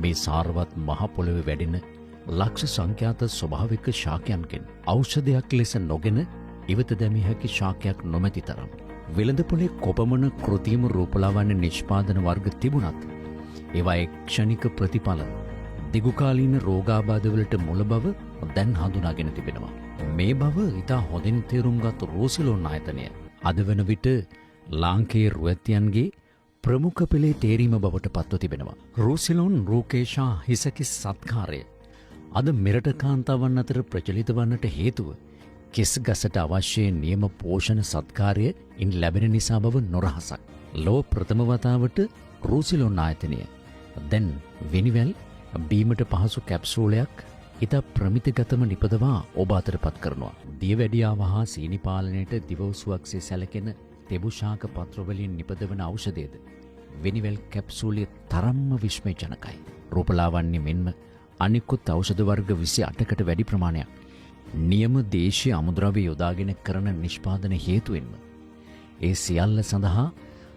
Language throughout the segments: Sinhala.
මේ සාරවත් මහ පොළොවේ වැඩෙන ලක්ෂ සංඛ්‍යාත ස්වභාවික ශාකයන්ගෙන් ඖෂධයක් ලෙස නොගෙන ඉවත දැමිය හැකි ශාකයක් නොමැති තරම්. වෙළඳපොලේ කොපමණ කෘත්‍රිම රූපලාවන්‍ය නිෂ්පාදන වර්ග තිබුණත් ඒවා ක්ෂණික ප්‍රතිඵල දිගුකාලීන රෝගාබාධවලට මුල බව දැන් හඳුනාගෙන තිබෙනවා. මේ බව ඉතා හොඳින් තේරුම්ගත් රූසිලෝන් ආයතනය අද වන විට ලාංකේය රුවැතියන්ගේ ප්‍රමුඛ පෙළේ තේරීම බවට පත්ව තිබෙනවා. රූසිලෝන් රූකේෂා හිසකිස් සත්කාරය අද මෙරට කාන්තාවන් අතර ප්‍රචලිත වන්නට හේතුව කෙස් ගසට අවශ්‍ය නියම පෝෂණ සත්කාරය ඉන් ලැබෙන නිසා බව නොරහසක්. ලොව ප්‍රථම වතාවට රූසිලෝන් ආයතනය දැන් විනිවැල් බීමට පහසු කැප්සූලයක් ඉතා ප්‍රමිතිගතම නිපදවා ඔබ අතට පත් කරනවා. දියවැඩියාව හා සීනි පාලනයට දිවවසුවක්සේ සැලකෙන තෙබුශාක පත්‍රවලින් නිපදවන ඖෂධයද විනිවැල් කැප්සූලිය තරම්ම විශ්මයජනකයි. රූපලාවන්‍ය මෙන්ම අනිකුත් ඖෂධ වර්ග 28කට වැඩි ප්‍රමාණයක් නියම දේශීය අමුද්‍රව්‍ය යොදාගෙන කරන නිෂ්පාදන හේතුවෙන්ම ඒ සියල්ල සඳහා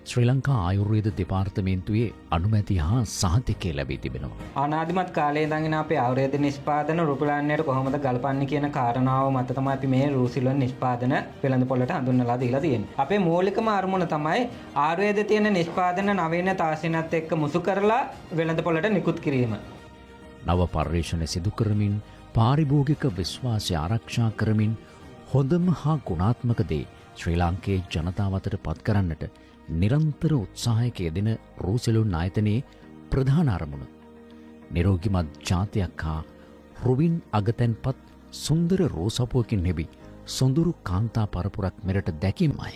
ශ්‍රී ලංකා ආයුර්වේද දෙපාර්තමේන්තුවේ අනුමැතිය හා සහතිකය ලැබී තිබෙනවා. අනාදිමත් කාලයේ ඉඳන් අපේ ආයුර්වේද නිෂ්පාදන රූපලාවන්‍යයට කොහොමද ගලපන්නේ කියන කාරණාව මත තමයි අපි මේ රූසිලෝන් නිෂ්පාදන වෙළඳපොළට හඳුන්වලා දීලා තියෙන්නේ. අපේ මූලිකම අරමුණ තමයි ආයුර්වේදයේ තියෙන නිෂ්පාදන නවීන තාක්ෂණයත් එක්ක මුසු කරලා වෙළඳපොළට නිකුත් කිරීම. නව පර්යේෂණ සිදු කරමින් පාරිභෝගික විශ්වාසය ආරක්ෂා කරමින් හොඳම හා ගුණාත්මක දේ ශ්‍රී ලාංකේය ජනතාව අතර පත් කරන්නට නිරන්තර උත්සාහයක යෙදෙන රූසිලෝන් ආයතනයේ ප්‍රධාන අරමුණ නිරෝගිමත් ජාතියක් හා රුවින් අගතැන්පත් සුන්දර රෝසපුවකින් හෙබි සොඳුරු කාන්තා පරපුරක් මෙරට දැකීමයි.